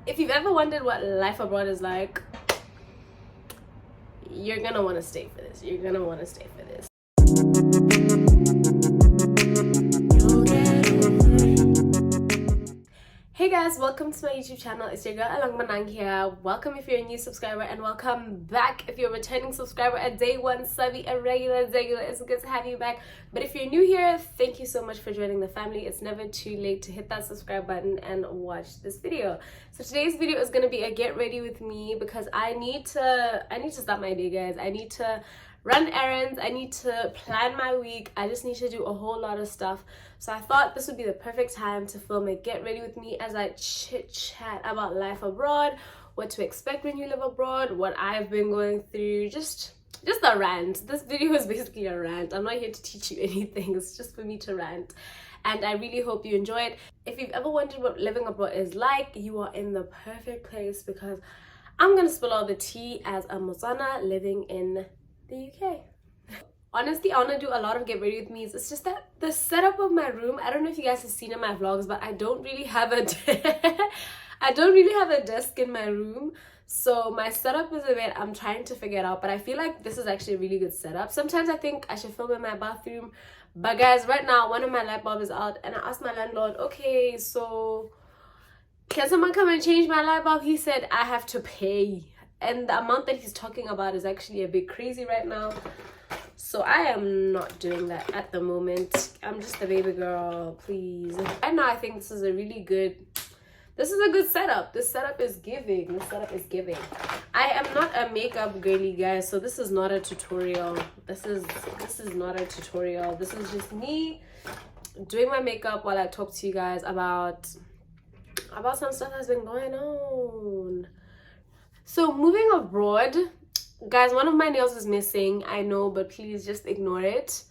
If you've ever wondered what life abroad is like, you're gonna want to stay for this. You're gonna want to stay for this. Hey guys, welcome to my YouTube channel. It's your girl Alang Manang here. Welcome if you're a new subscriber, and welcome back if you're a returning subscriber at day one. Sabi, a regular. It's good to have you back. But if you're new here, thank you so much for joining the family. It's never too late to hit that subscribe button and watch this video. So today's video is gonna be a get ready with me because I need to start my day, guys. I need to run errands, I need to plan my week, I just need to do a whole lot of stuff. So I thought this would be the perfect time to film a get ready with me as I chit chat about life abroad, what to expect when you live abroad, what I've been going through, just a rant. This video is basically a rant. I'm not here to teach you anything, it's just for me to rant. And I really hope you enjoy it. If you've ever wondered what living abroad is like, you are in the perfect place because I'm gonna spill all the tea as a Motswana living in the UK. Honestly, I want to do a lot of get ready with me's. It's just that the setup of my room, I don't know if you guys have seen in my vlogs, but I don't really have a desk in my room. So my setup is a bit, I'm trying to figure it out, but I feel like this is actually a really good setup. Sometimes I think I should film in my bathroom, but guys, right now one of my light bulbs is out, and I asked my landlord, okay, so can someone come and change my light bulb? He said I have to pay. And the amount that he's talking about is actually a bit crazy right now. So I am not doing that at the moment. I'm just a baby girl, please. Right now I think this is a good setup. This setup is giving. I am not a makeup girly, guys, so this is not a tutorial. This is not a tutorial. This is just me doing my makeup while I talk to you guys about some stuff that's been going on. So moving abroad, guys, one of my nails is missing. I know, but please just ignore it.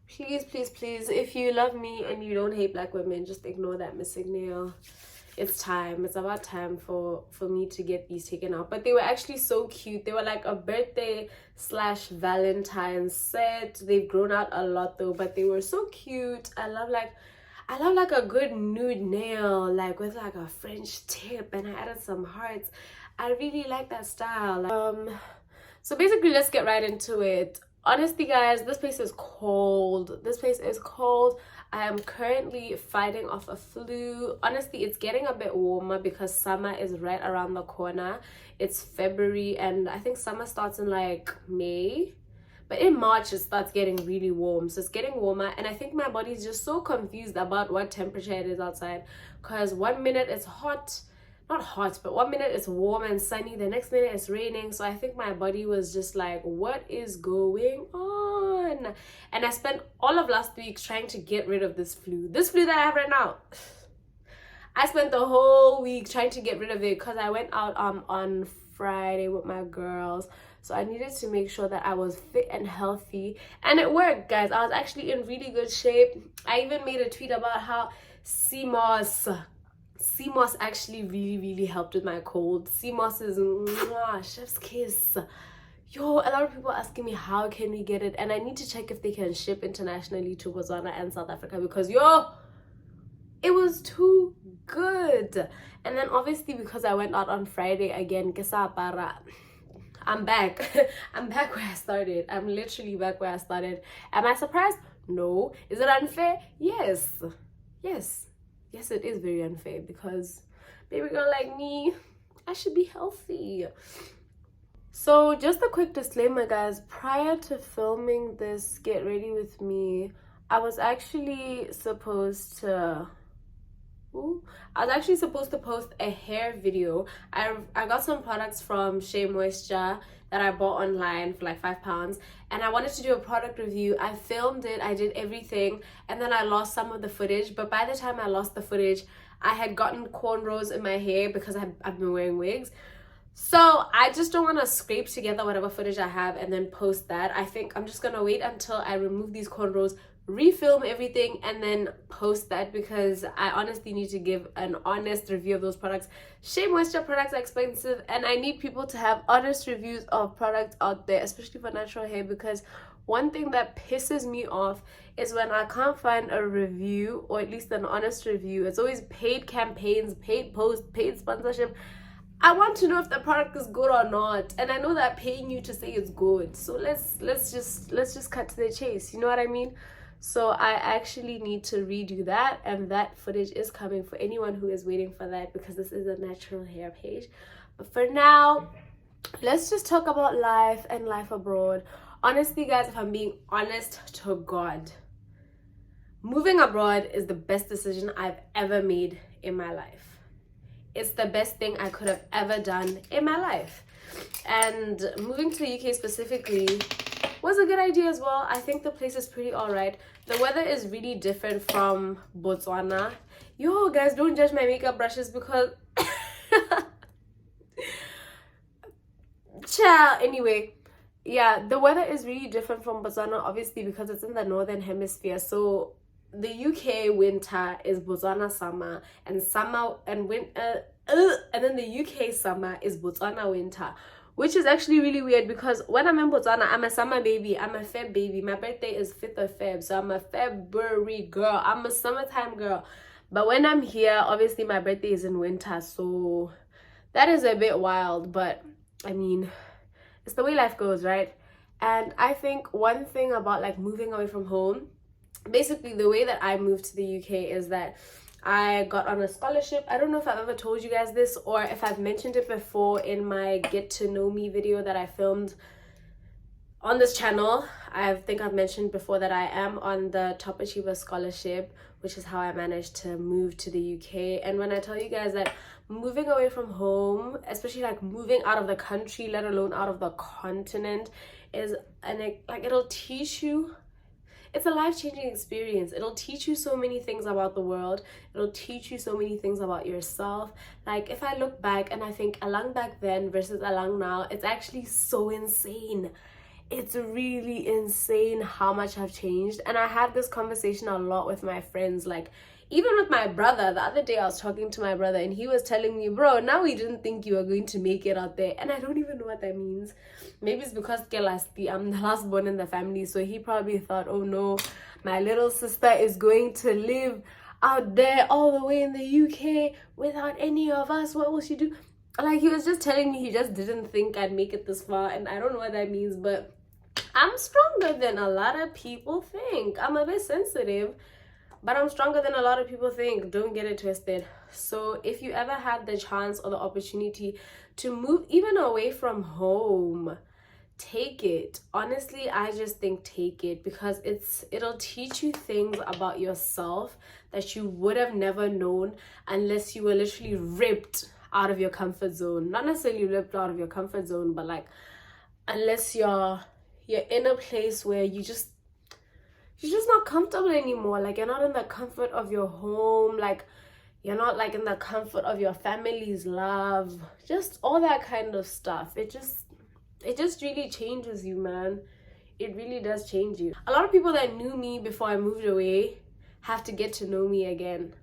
Please, please, please. If you love me and you don't hate black women, just ignore that missing nail. It's time. It's about time for me to get these taken out. But they were actually so cute. They were like a birthday / Valentine's set. They've grown out a lot though, but they were so cute. I love like a good nude nail, like with like a French tip, and I added some hearts. I really like that style. So basically, let's get right into it. Honestly, guys, this place is cold. I am currently fighting off a flu. Honestly, it's getting a bit warmer because summer is right around the corner. It's February, and I think summer starts in like May. But in March, it starts getting really warm. So it's getting warmer. And I think my body's just so confused about what temperature it is outside. Because 1 minute it's hot. Not hot, but 1 minute it's warm and sunny. The next minute it's raining. So I think my body was just like, what is going on? And I spent all of last week trying to get rid of this flu. This flu that I have right now. I spent the whole week trying to get rid of it because I went out on Friday with my girls. So I needed to make sure that I was fit and healthy. And it worked, guys. I was actually in really good shape. I even made a tweet about how sea moss actually really helped with my cold. Sea moss is chef's kiss. Yo, a lot of people are asking me how can we get it, and I need to check if they can ship internationally to Motswana and South Africa because it was too good. And then obviously because I went out on Friday again, I'm back. I'm back where I started. I'm literally back where I started. Am I surprised? No. Is it unfair? Yes, it is very unfair because baby girl like me, I should be healthy. So just a quick disclaimer, guys. Prior to filming this get ready with me, I was actually supposed to post a hair video. I got some products from Shea Moisture that I bought online for like £5, and I wanted to do a product review. I filmed it, I did everything, and then I lost some of the footage. But by the time I lost the footage, I had gotten cornrows in my hair because I've been wearing wigs. So I just don't want to scrape together whatever footage I have and then post that. I think I'm just gonna wait until I remove these cornrows, refilm everything, and then post that because I honestly need to give an honest review of those products. Shea Moisture products are expensive, and I need people to have honest reviews of products out there, especially for natural hair, because one thing that pisses me off is when I can't find a review, or at least an honest review. It's always paid campaigns, paid posts, paid sponsorship. I want to know if the product is good or not, and I know that I'm paying you to say it's good. So let's just cut to the chase. You know what I mean? So I actually need to redo that, and that footage is coming for anyone who is waiting for that, because this is a natural hair page. But for now, let's just talk about life and life abroad. Honestly, guys, if I'm being honest to God, moving abroad is the best decision I've ever made in my life. It's the best thing I could have ever done in my life. And moving to the UK specifically was a good idea as well. I think the place is pretty alright. The weather is really different from Botswana. Yo, guys, don't judge my makeup brushes because... Ciao. Anyway, yeah, the weather is really different from Botswana, obviously, because it's in the northern hemisphere. So the UK winter is Botswana summer, and and then the UK summer is Botswana winter, which is actually really weird, because when I'm in Botswana, I'm a summer baby, I'm a Feb baby. My birthday is 5th of Feb, so I'm a February girl, I'm a summertime girl. But when I'm here, obviously my birthday is in winter, so that is a bit wild. But I mean, it's the way life goes, right? And I think one thing about like moving away from home, basically the way that I moved to the UK is that I got on a scholarship. I don't know if I've ever told you guys this, or if I've mentioned it before in my get to know me video that I filmed on this channel. I think I've mentioned before that I am on the Top Achiever Scholarship, which is how I managed to move to the UK. And when I tell you guys that moving away from home, especially like moving out of the country, let alone out of the continent, is it'll teach you. It's a life-changing experience. It'll teach you so many things about the world. It'll teach you so many things about yourself. Like, if I look back and I think along back then versus along now, it's actually so insane. It's really insane how much I've changed. And I have this conversation a lot with my friends, like even with my brother. The other day I was talking to my brother and he was telling me, bro, now we didn't think you were going to make it out there. And I don't even know what that means. Maybe it's because I'm the last born in the family, so he probably thought, oh no, my little sister is going to live out there all the way in the UK without any of us. What will she do? Like, he was just telling me he just didn't think I'd make it this far, and I don't know what that means, but I'm stronger than a lot of people think. I'm a bit sensitive, but I'm stronger than a lot of people think. Don't get it twisted. So if you ever had the chance or the opportunity to move even away from home, take it. Honestly, I just think take it, because it'll teach you things about yourself that you would have never known unless you were literally ripped out of your comfort zone. Not necessarily ripped out of your comfort zone, but like unless you're in a place where you're just not comfortable anymore. Like, you're not in the comfort of your home, like you're not like in the comfort of your family's love, just all that kind of stuff. It just really changes you, man. It really does change you. A lot of people that knew me before I moved away have to get to know me again,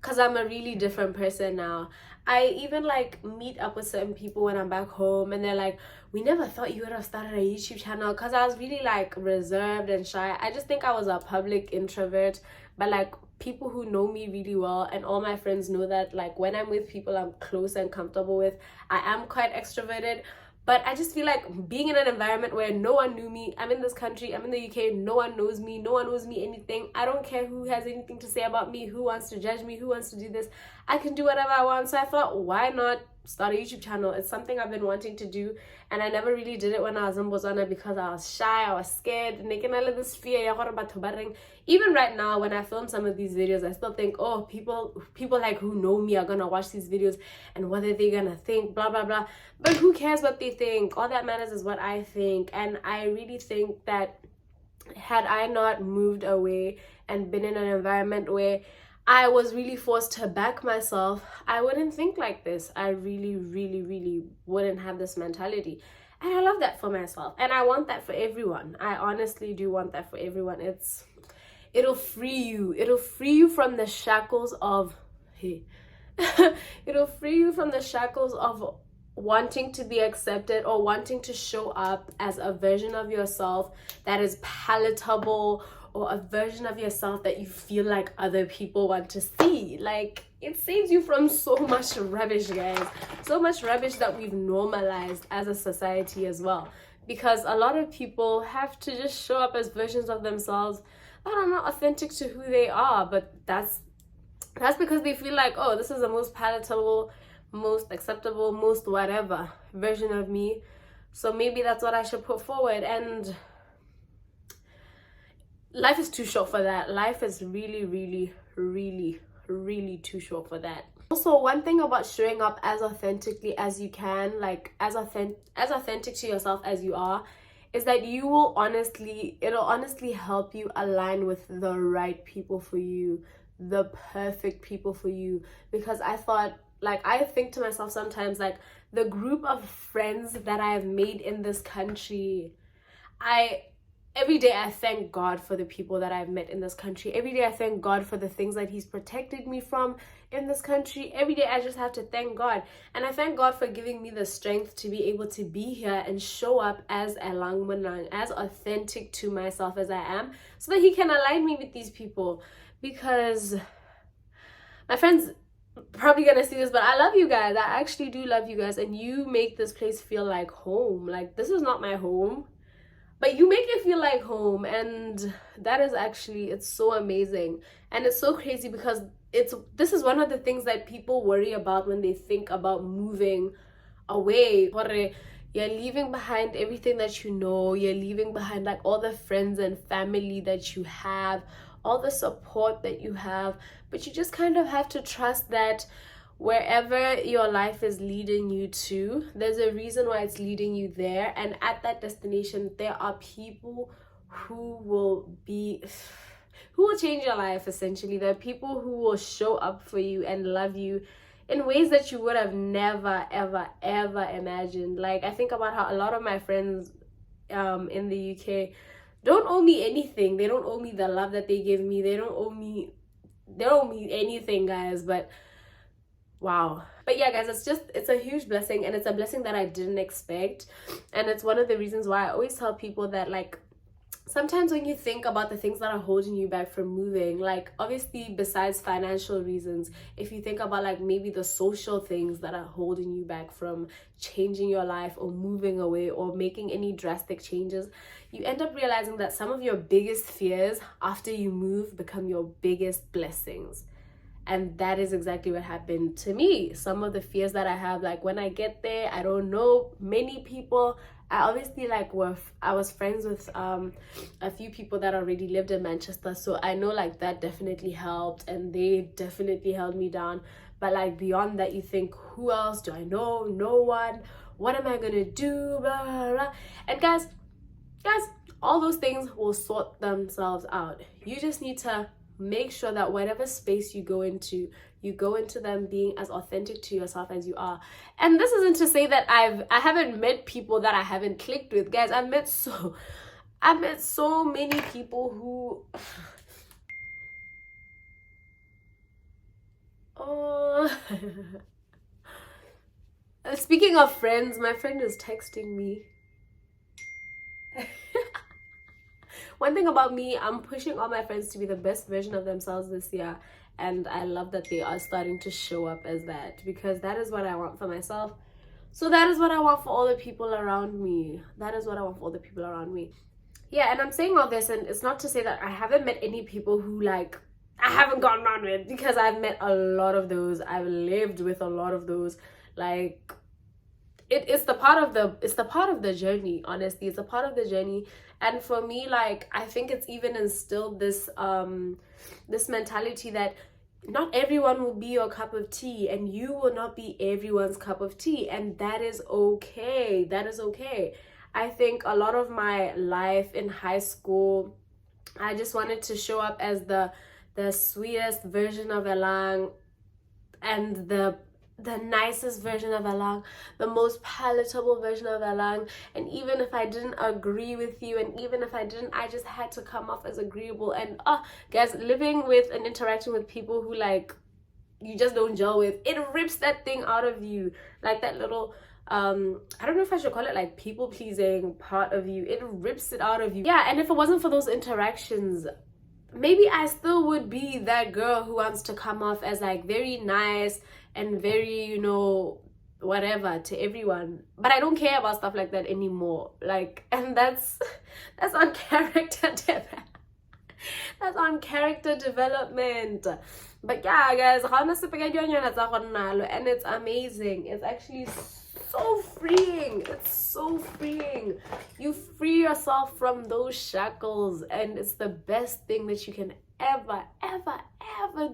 because I'm a really different person now. I even like meet up with certain people when I'm back home and they're like, we never thought you would have started a YouTube channel, because I was really like reserved and shy. I just think I was a public introvert. But like, people who know me really well and all my friends know that, like, when I'm with people I'm close and comfortable with, I am quite extroverted. But I just feel like being in an environment where no one knew me, I'm in this country, I'm in the UK, no one knows me, no one knows me anything. I don't care who has anything to say about me, who wants to judge me, who wants to do this. I can do whatever I want. So I thought, why not start a YouTube channel? It's something I've been wanting to do, and I never really did it when I was in Botswana because I was shy, I was scared. Even right now, when I film some of these videos, I still think, oh, people like who know me are gonna watch these videos, and what are they gonna think, blah blah blah. But who cares what they think? All that matters is what I think. And I really think that had I not moved away and been in an environment where I was really forced to back myself, I wouldn't think like this. I really, really, really wouldn't have this mentality. And I love that for myself. And I want that for everyone. I honestly do want that for everyone. It'll free you. It'll free you from the shackles of... It'll free you from the shackles of wanting to be accepted or wanting to show up as a version of yourself that is palatable, or a version of yourself that you feel like other people want to see. Like, it saves you from so much rubbish, guys. So much rubbish that we've normalized as a society as well. Because a lot of people have to just show up as versions of themselves that are not authentic to who they are. But that's because they feel like, oh, this is the most palatable, most acceptable, most whatever version of me. So maybe that's what I should put forward. And life is too short for that. Life is really, really, really, really too short for that. Also, one thing about showing up as authentically as you can, like as authentic to yourself as you are, is that it'll honestly help you align with the right people for you, the perfect people for you. Because I think to myself sometimes, like, the group of friends that I have made in this country, every day I thank God for the people that I've met in this country. Every day I thank God for the things that He's protected me from in this country. Every day I just have to thank God. And I thank God for giving me the strength to be able to be here and show up as Elang Manang, as authentic to myself as I am, so that He can align me with these people. Because my friends probably gonna see this, but I love you guys. I actually do love you guys, and you make this place feel like home. Like, this is not my home, but you make it feel like home, and that is actually, it's so amazing. And it's so crazy because this is one of the things that people worry about when they think about moving away. You're leaving behind everything that you know. You're leaving behind like all the friends and family that you have, all the support that you have. But you just kind of have to trust that wherever your life is leading you to, there's a reason why it's leading you there. And at that destination, there are people who will change your life, essentially. There are people who will show up for you and love you in ways that you would have never, ever, ever imagined. Like, I think about how a lot of my friends in the UK don't owe me anything. They don't owe me the love that they give me. They don't owe me anything, guys. But wow. But yeah, guys, it's a huge blessing, and it's a blessing that I didn't expect. And it's one of the reasons why I always tell people that, like, sometimes when you think about the things that are holding you back from moving, like, obviously besides financial reasons, if you think about like maybe the social things that are holding you back from changing your life or moving away or making any drastic changes, you end up realizing that some of your biggest fears after you move become your biggest blessings. And that is exactly what happened to me. Some of the fears that I have, like, when I get there, I don't know many people. I obviously I was friends with a few people that already lived in Manchester, so I know like that definitely helped, and they definitely held me down. But like beyond that, you think, who else do I know? No one. What am I gonna do? Blah, blah, blah. And guys, all those things will sort themselves out. You just need to make sure that whatever space you go into them being as authentic to yourself as you are. And this isn't to say that I haven't met people that I haven't clicked with, guys. I've met so many people who speaking of friends, my friend is texting me. One thing about me, I'm pushing all my friends to be the best version of themselves this year. And I love that they are starting to show up as that, because that is what I want for myself. So that is what I want for all the people around me. Yeah, and I'm saying all this, and it's not to say that I haven't met any people who like I haven't gone around with, because I've met a lot of those. I've lived with a lot of those. Like, it's the part of the journey, honestly. It's a part of the journey. And for me, like, I think it's even instilled this mentality that not everyone will be your cup of tea, and you will not be everyone's cup of tea, and that is okay. I think a lot of my life in high school, I just wanted to show up as the sweetest version of Elang, and the nicest version of Elang, the most palatable version of Elang. And even if I didn't agree with you, and even if I just had to come off as agreeable. And guys, living with and interacting with people who like you just don't gel with, it rips that thing out of you, like that little I don't know if I should call it like people pleasing part of you. It rips it out of you. Yeah, and if it wasn't for those interactions, maybe I still would be that girl who wants to come off as like very nice and very, you know, whatever to everyone, but I don't care about stuff like that anymore. Like, and that's on character that's on character development. But yeah, guys, and it's amazing. It's actually so freeing. It's so freeing. You free yourself from those shackles, and it's the best thing that you can ever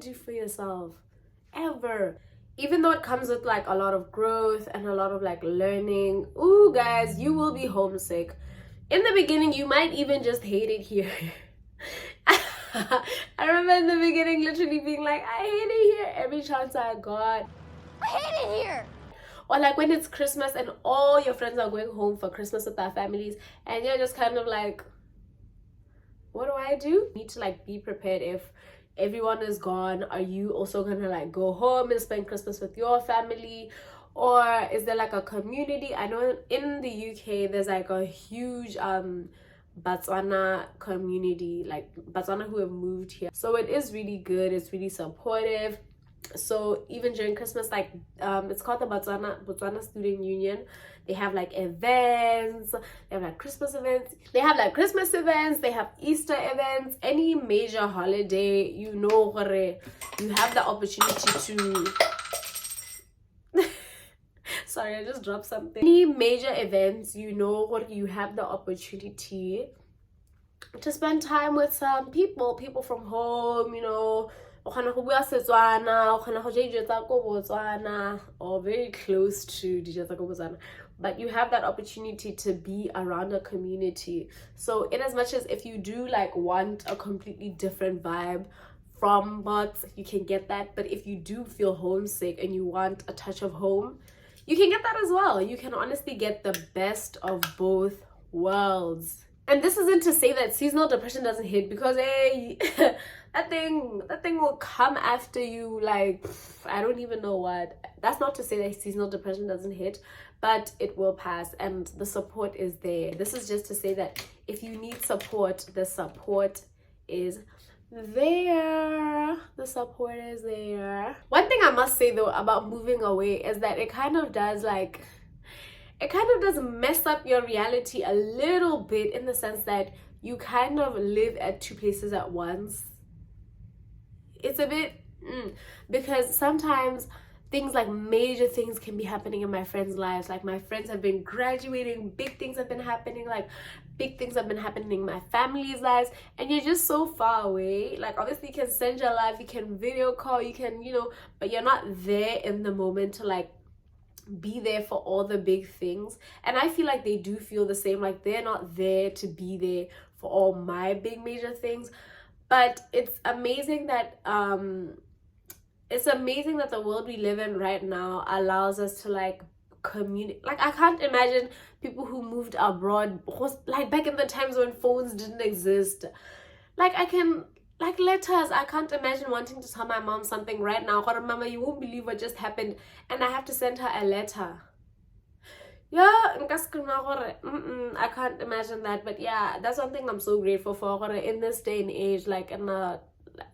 do for yourself, ever. Even though it comes with like a lot of growth and a lot of like learning. Ooh, guys, you will be homesick in the beginning. You might even just hate it here. I remember in the beginning literally being like, I hate it here every chance I got. I hate it here. Or like when it's Christmas and all your friends are going home for Christmas with their families, and you're just kind of like, what do I do? You need to like be prepared. If everyone is gone, are you also gonna like go home and spend Christmas with your family? Or is there like a community? I know in the UK there's like a huge Motswana community, like Motswana who have moved here, so it is really good. It's really supportive. So even during Christmas, like it's called the Botswana Student Union. They have like events, they have like Christmas events, they have Easter events. Any major holiday, you know, you have the opportunity to sorry, I just dropped something. Any major events, you know what, you have the opportunity to spend time with some people from home, you know, or very close to Botswana. But you have that opportunity to be around a community. So in as much as if you do like want a completely different vibe from Bots, you can get that. But if you do feel homesick and you want a touch of home, you can get that as well. You can honestly get the best of both worlds. And this isn't to say that seasonal depression doesn't hit, because hey, that thing will come after you like I don't even know what. That's not to say that seasonal depression doesn't hit, but it will pass, and the support is there. This is just to say that if you need support, the support is there. The support is there. One thing I must say though about moving away is that it kind of does mess up your reality a little bit, in the sense that you kind of live at two places at once. It's a bit because sometimes things like major things can be happening in my friends' lives. Like my friends have been graduating, big things have been happening, like big things have been happening in my family's lives, and you're just so far away. Like obviously you can send your life, you can video call, you can, you know, but you're not there in the moment to like be there for all the big things. And I feel like they do feel the same, like they're not there to be there for all my big major things. But it's amazing that the world we live in right now allows us to like communicate. Like I can't imagine people who moved abroad, like back in the times when phones didn't exist. Like I can, like letters, I can't imagine wanting to tell my mom something right now. Mama, you won't believe what just happened, and I have to send her a letter. Yeah, I can't imagine that. But yeah, that's one thing I'm so grateful for in this day and age. Like in the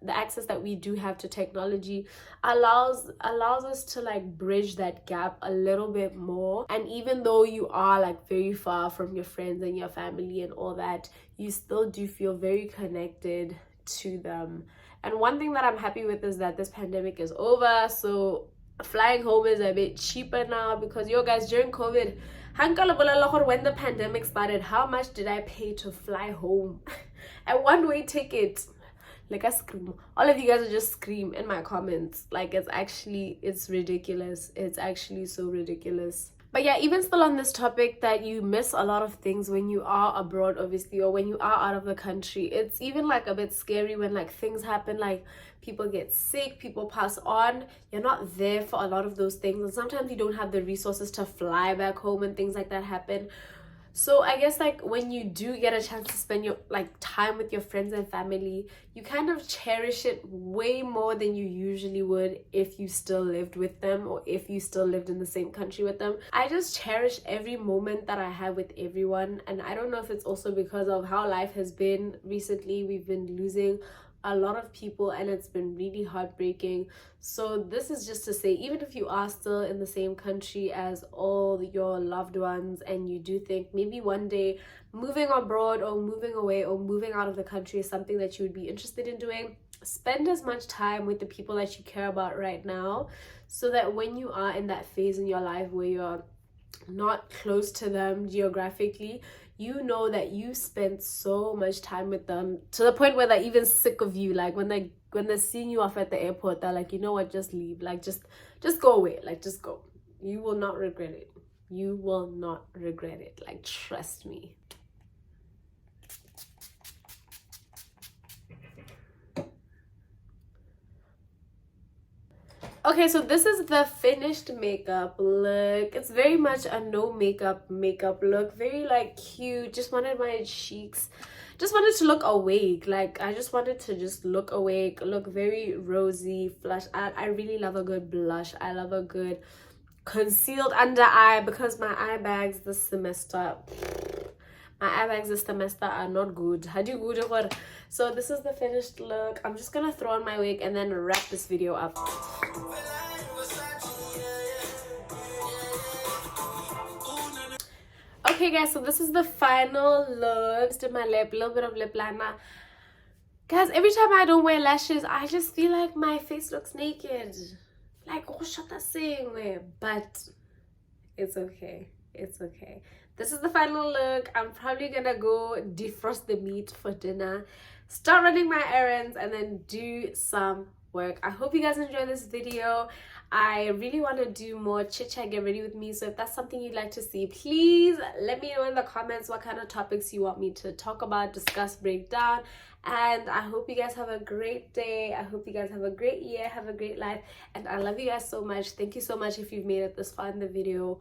access that we do have to technology allows us to like bridge that gap a little bit more. And even though you are like very far from your friends and your family and all that, you still do feel very connected to them. And one thing that I'm happy with is that this pandemic is over, so flying home is a bit cheaper now. Because yo guys, during COVID, when the pandemic started, how much did I pay to fly home? A one-way ticket. Like I scream. All of you guys will just scream in my comments. Like it's ridiculous. It's actually so ridiculous. But yeah, even still on this topic that you miss a lot of things when you are abroad, obviously, or when you are out of the country. It's even like a bit scary when like things happen, like people get sick, people pass on. You're not there for a lot of those things, and sometimes you don't have the resources to fly back home and things like that happen. So I guess like when you do get a chance to spend your like time with your friends and family, you kind of cherish it way more than you usually would if you still lived with them, or if you still lived in the same country with them. I just cherish every moment that I have with everyone. And I don't know if it's also because of how life has been recently. We've been losing a lot of people, and it's been really heartbreaking. So this is just to say, even if you are still in the same country as all your loved ones, and you do think maybe one day moving abroad or moving away or moving out of the country is something that you would be interested in doing, spend as much time with the people that you care about right now, so that when you are in that phase in your life where you're not close to them geographically, you know that you spent so much time with them, to the point where they're even sick of you. Like when they're seeing you off at the airport, they're like, you know what, just leave, like just go away, like just go. You will not regret it. You will not regret it, like trust me. Okay, so this is the finished makeup look. It's very much a no makeup look. Very like cute. Just wanted my cheeks, just wanted to look awake. Like I just wanted to just look awake, look very rosy, flush. I really love a good blush. I love a good concealed under eye, because my eye bags this semester, are not good. How do you good or? So this is the finished look. I'm just gonna throw on my wig and then wrap this video up. Okay guys, so this is the final look. Just did my lip, a little bit of lip liner. Guys, every time I don't wear lashes, I just feel like my face looks naked. Like, oh, shut that thing. But it's okay. It's okay. This is the final look. I'm probably gonna go defrost the meat for dinner, start running my errands, and then do some work. I hope you guys enjoyed this video. I really want to do more chit chat, get ready with me. So if that's something you'd like to see, please let me know in the comments what kind of topics you want me to talk about, discuss, break down. And I hope you guys have a great day. I hope you guys have a great year, have a great life, and I love you guys so much. Thank you so much if you've made it this far in the video.